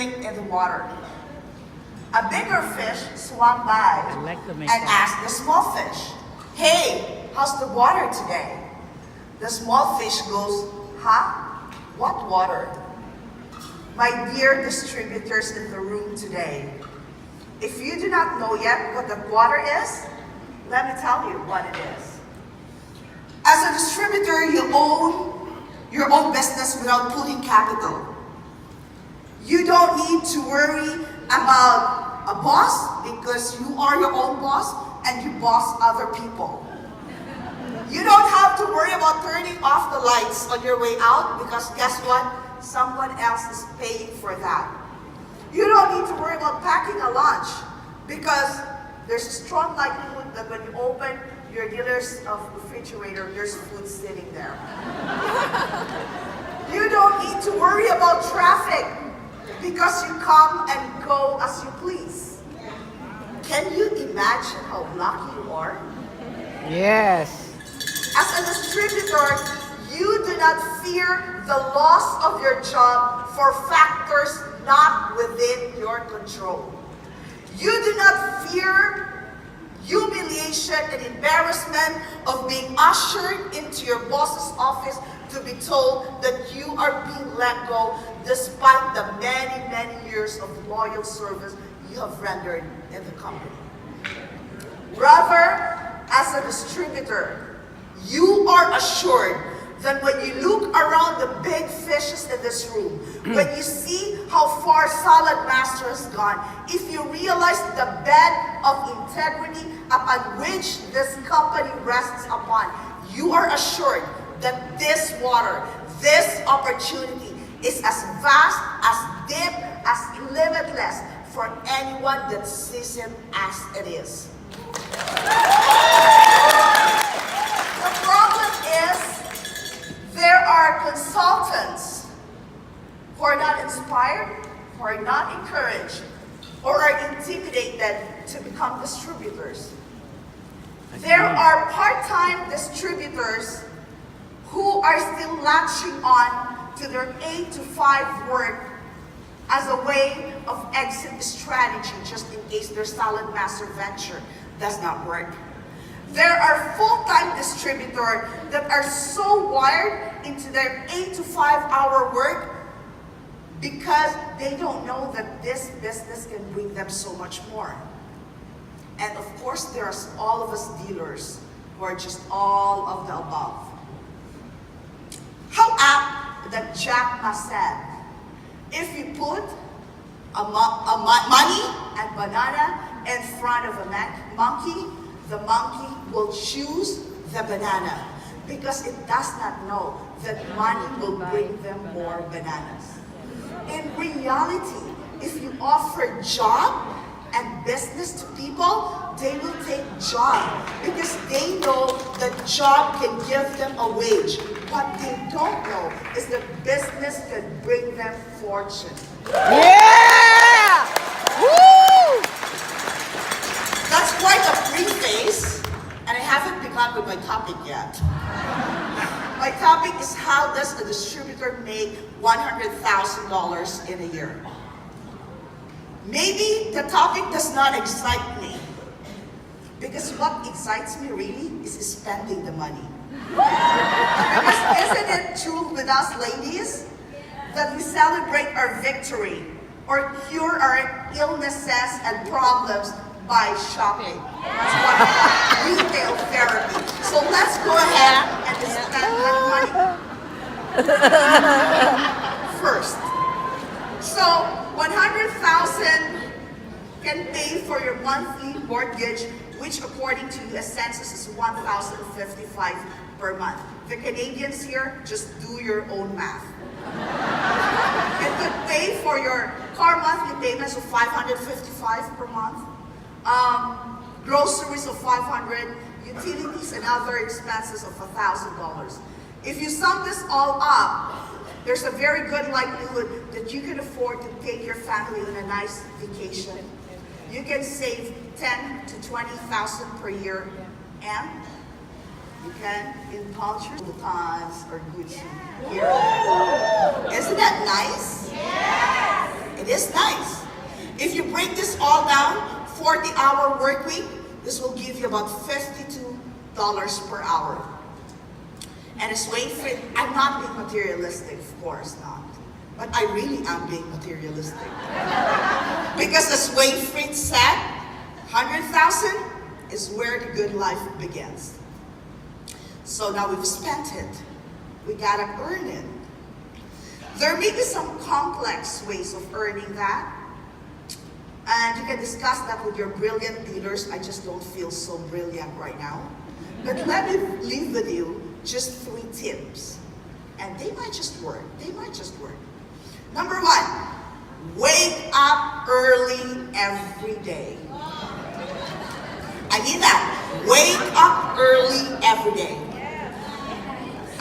swimming in the water. A bigger fish swam by and asked the small fish, "Hey, how's the water today?" The small fish goes, "Huh? What water?" My dear distributors in the room today, if you do not know yet what that water is, let me tell you what it is. As a distributor, you own your own business without putting capital. You don't need to worry about a boss because you are your own boss and you boss other people. You don't have to worry about turning off the lights on your way out because guess what? Someone else is paying for that. You don't need to worry about packing a lunch because there's a strong likelihood that when you open your dealer's refrigerator, there's food sitting there. You don't need to worry about traffic because you come and go as you please. Can you imagine how lucky you are? Yes. As a distributor, you do not fear the loss of your job for factors not within your control. You do not fear humiliation and embarrassment of being ushered into your boss's office to be told that you are being let go despite the many, many years of loyal service you have rendered in the company. Rather, as a distributor, you are assured that when you look around the big fishes in this room, when you see how far Saladmaster has gone, if you realize the bed of integrity upon which this company rests upon, you are assured that this water, this opportunity is as vast, as deep, as limitless for anyone that sees it as it is. The problem is, there are consultants who are not inspired, who are not encouraged, or are intimidated to become distributors. There are part-time distributors who are still latching on to their 8 to 5 work as a way of exit strategy just in case their Saladmaster venture does not work. There are full-time distributors that are so wired into their 8 to 5 hour work because they don't know that this business can bring them so much more. And of course, there's all of us dealers who are just all of the above. How apt that Jack Ma said, if you put money and banana in front of a monkey, the monkey will choose the banana because it does not know that money will bring them more bananas. In reality, if you offer job and business to people, they will take job because they know that job can give them a wage. What they don't know is that business can bring them fortune. Yeah! Woo! That's quite a preface, and I haven't begun with my topic yet. My topic is how does a distributor make $100,000 in a year? Maybe the topic does not excite me, because what excites me really is spending the money. Because isn't it true with us ladies that we celebrate our victory or cure our illnesses and problems by shopping? That's what retail therapy. So let's go ahead and spend that money first. So 100,000 can pay for your monthly mortgage, which according to the census is 1,055 per month. The Canadians here, just do your own math. It could pay for your car monthly payments of 555 per month, groceries of 500, utilities and other expenses of $1,000. If you sum this all up, there's a very good likelihood that you can afford to take your family on a nice vacation. You can save 10 to 20,000 per year, and you can indulge your Louboutins or Gucci here. Isn't that nice? Yes! It is nice. If you break this all down, 40-hour work week, this will give you about $52 per hour. And it's weight-free. I'm not being materialistic, of course not. But I really am being materialistic. Because as Wayfried said, 100,000 is where the good life begins. So now we've spent it. We gotta earn it. There may be some complex ways of earning that. And you can discuss that with your brilliant leaders. I just don't feel so brilliant right now. But let me leave with you just 3 tips. And they might just work. They might just work. Number 1, wake up early every day. I need that. Wake up early every day.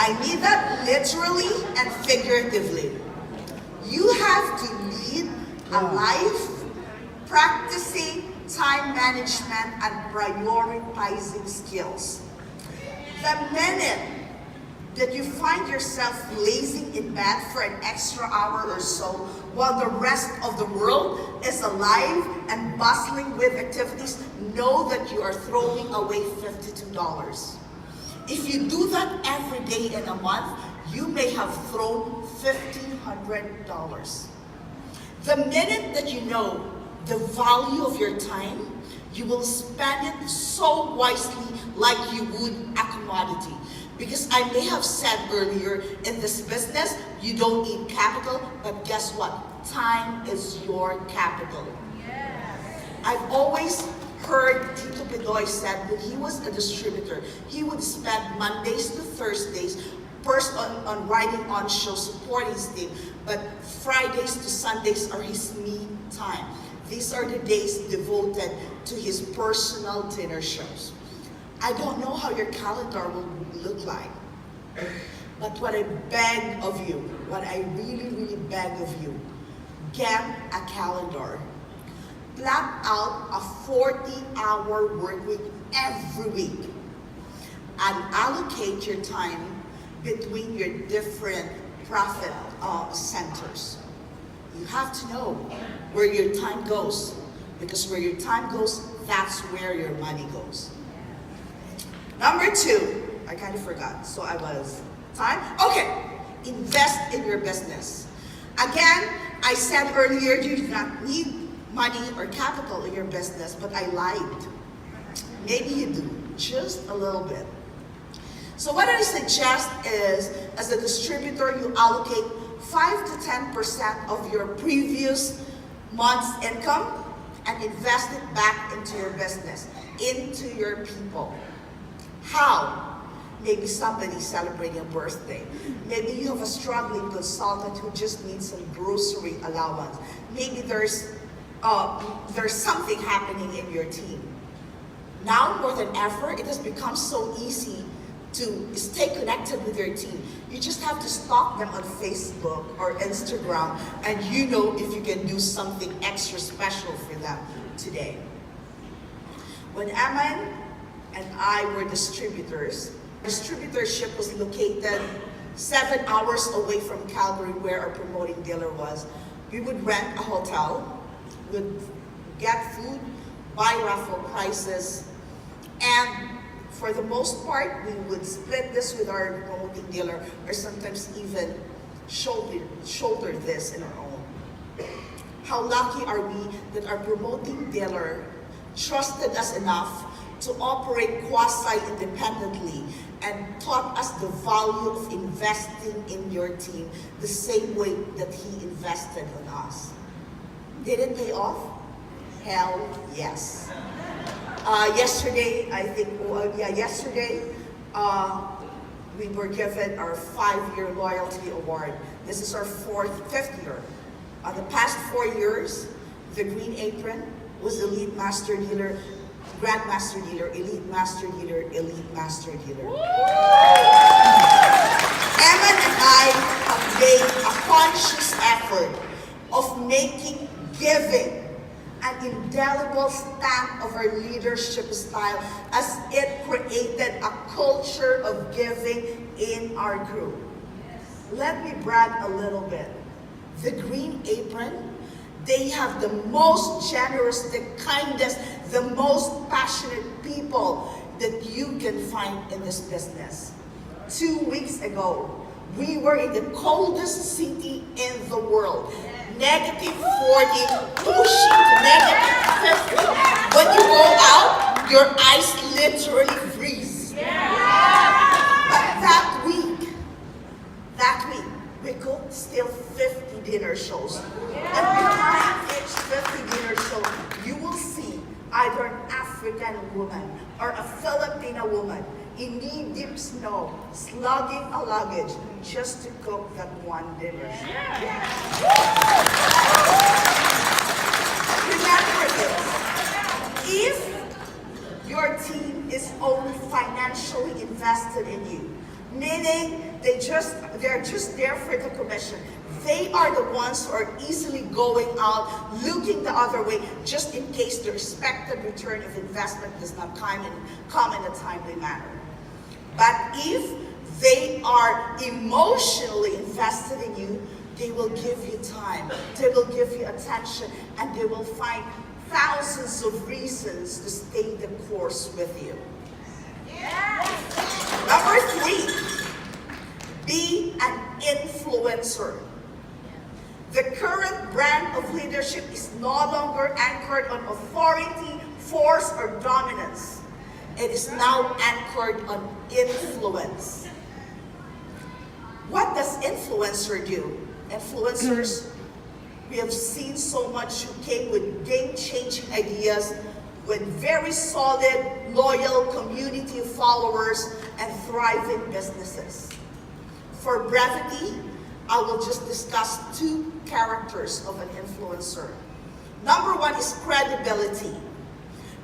I need that literally and figuratively. You have to lead a life practicing time management and prioritizing skills. The minute that you find yourself lazing in bed for an extra hour or so while the rest of the world is alive and bustling with activities, know that you are throwing away $52. If you do that every day in a month, you may have thrown $1,500. The minute that you know the value of your time, you will spend it so wisely like you would a commodity. Because I may have said earlier, in this business, you don't need capital, but guess what? Time is your capital. Yes. I've always heard Tito Pedoy said when he was a distributor, he would spend Mondays to Thursdays first on writing on shows, supporting his team, but Fridays to Sundays are his me time. These are the days devoted to his personal dinner shows. I don't know how your calendar will look like, but what I beg of you, what I really, really beg of you, get a calendar. Plan out a 40-hour work week every week and allocate your time between your different profit centers. You have to know where your time goes, because where your time goes, that's where your money goes. Number 2, I kind of forgot, so I was time. Okay, invest in your business. Again, I said earlier you do not need money or capital in your business, but I lied. Maybe you do, just a little bit. So what I suggest is, as a distributor, you allocate 5 to 10% of your previous month's income and invest it back into your business, into your people. How? Maybe somebody's celebrating a birthday. Maybe you have a struggling consultant who just needs some grocery allowance. Maybe there's something happening in your team. Now more than ever, it has become so easy to stay connected with your team. You just have to stalk them on Facebook or Instagram, and you know if you can do something extra special for them today. When Aman and I were distributors, distributorship was located 7 hours away from Calgary, where our promoting dealer was. We would rent a hotel, would get food, buy raffle prizes, and for the most part, we would split this with our promoting dealer, or sometimes even shoulder this in our own. How lucky are we that our promoting dealer trusted us enough to operate quasi-independently and taught us the value of investing in your team the same way that he invested on us. Did it pay off? Hell yes. Yesterday, we were given our 5-year loyalty award. This is our 5th year. The past 4 years, the Green Apron was the lead master dealer, Grandmaster dealer, elite master dealer, elite master dealer. Emma and I have made a conscious effort of making giving an indelible stamp of our leadership style, as it created a culture of giving in our group. Let me brag a little bit. The Green Apron They have the most generous, the kindest, the most passionate people that you can find in this business. 2 weeks ago, we were in the coldest city in the world. -40, pushing to -50. When you go out, your eyes literally freeze. But that week, we cooked still 50 dinner shows. And behind each 50 dinner show, you will see either an African woman or a Filipino woman in knee-deep snow, slugging a luggage just to cook that one dinner show. Remember this, if your team is only financially invested in you, meaning they're just there for the commission, they are the ones who are easily going out, looking the other way, just in case the expected return of investment does not come in a timely manner. But if they are emotionally invested in you, they will give you time, they will give you attention, and they will find thousands of reasons to stay the course with you. Number 3, be an influencer. The current brand of leadership is no longer anchored on authority, force, or dominance. It is now anchored on influence. What does influencer do? Influencers, we have seen so much who came with game-changing ideas, with very solid, loyal community of followers, and thriving businesses. For brevity, I will just discuss 2 characters of an influencer. Number 1 is credibility.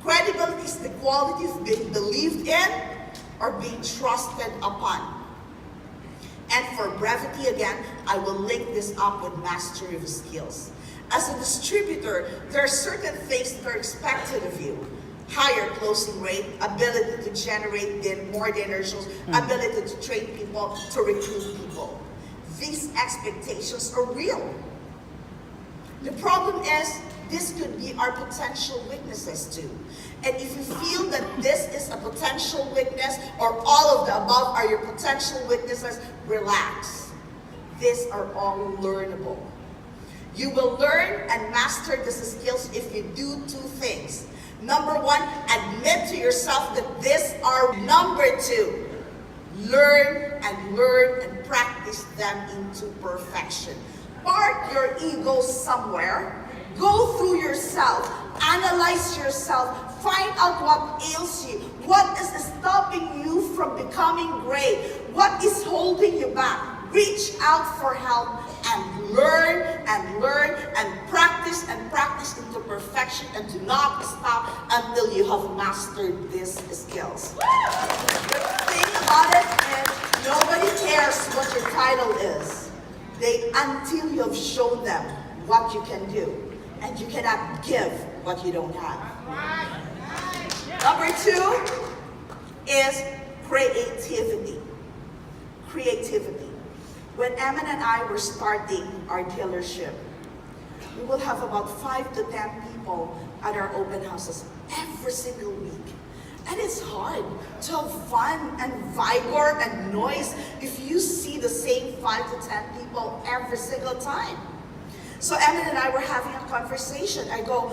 Credibility is the quality of being believed in or being trusted upon. And for brevity, again, I will link this up with mastery of skills. As a distributor, there are certain things that are expected of you. Higher closing rate, ability to generate more dinner shows, ability to train people, to recruit people. These expectations are real. The problem is, this could be our potential weaknesses too. And if you feel that this is a potential weakness, or all of the above are your potential weaknesses, relax. These are all learnable. You will learn and master these skills if you do 2 things. Number 1, admit to yourself that these are. Number 2, learn and practice them into perfection. Park your ego somewhere. Go through yourself. Analyze yourself. Find out what ails you. What is stopping you from becoming great? What is holding you back? Reach out for help and learn and practice into perfection, and do not stop until you have mastered these skills. The thing about it is, nobody cares what your title is. Until you have shown them what you can do, and you cannot give what you don't have. Number 2 is creativity. Creativity. When Emin and I were starting our dealership, we will have about 5 to 10 people at our open houses every single week. And it's hard to have fun and vigor and noise if you see the same 5 to 10 people every single time. So Emin and I were having a conversation. I go,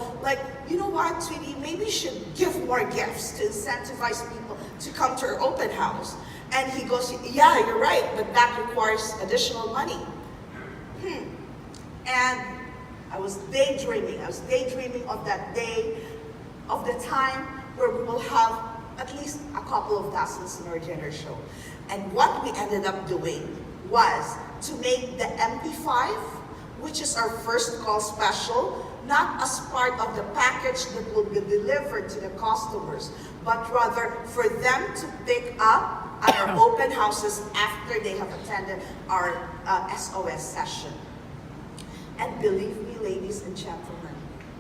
you know what, Tweety, maybe you should give more gifts to incentivize people to come to our open house. And he goes, yeah, you're right, but that requires additional money. And I was daydreaming. I was daydreaming of that day, of the time where we will have at least a couple of dozens in our dinner show. And what we ended up doing was to make the MP5, which is our first call special, not as part of the package that will be delivered to the customers, but rather for them to pick up at our open houses after they have attended our SOS session. And believe me, ladies and gentlemen,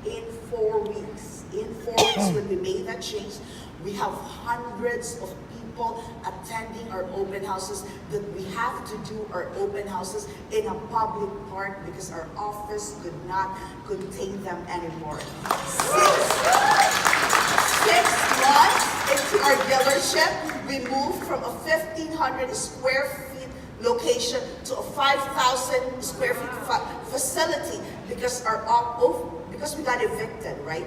in 4 weeks when we made that change, we have hundreds of people attending our open houses that we have to do our open houses in a public park because our office could not contain them anymore. 6 months into our dealership, we moved from a 1,500 square feet location to a 5,000 square feet facility because because we got evicted, right?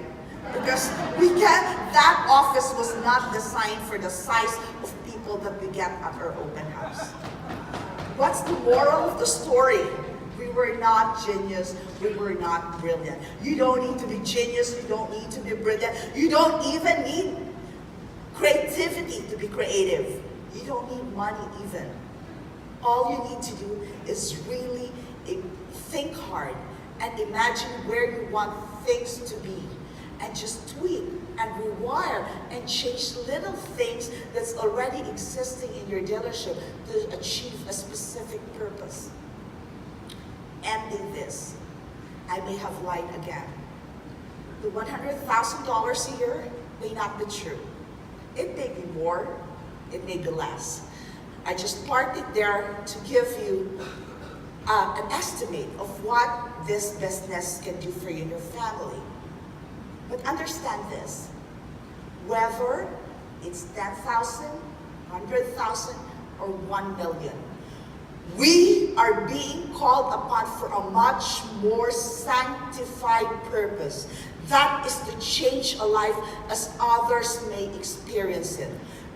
Because that office was not designed for the size of people that we get at our open house. What's the moral of the story? We were not genius, we were not brilliant. You don't need to be genius, you don't need to be brilliant, you don't even need creativity to be creative. You don't need money even. All you need to do is really think hard and imagine where you want things to be. And just tweak and rewire and change little things that's already existing in your dealership to achieve a specific purpose. Ending this, I may have lied again. The $100,000 a year may not be true. It may be more, it may be less. I just parked it there to give you an estimate of what this business can do for you and your family. But understand this, whether it's 10,000, 100,000, or 1 million, we are being called upon for a much more sanctified purpose. That is to change a life as others may experience it.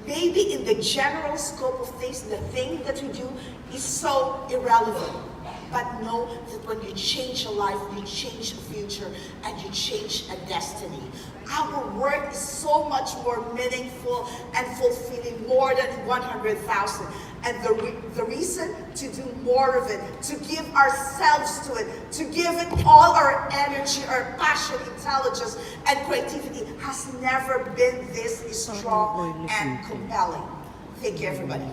Maybe in the general scope of things, the thing that we do is so irrelevant. But know that when you change a life, you change a future, and you change a destiny. Our work is so much more meaningful and fulfilling, more than 100,000. And the reason to do more of it, to give ourselves to it, to give it all our energy, our passion, intelligence, and creativity has never been this strong and compelling. Thank you, everybody.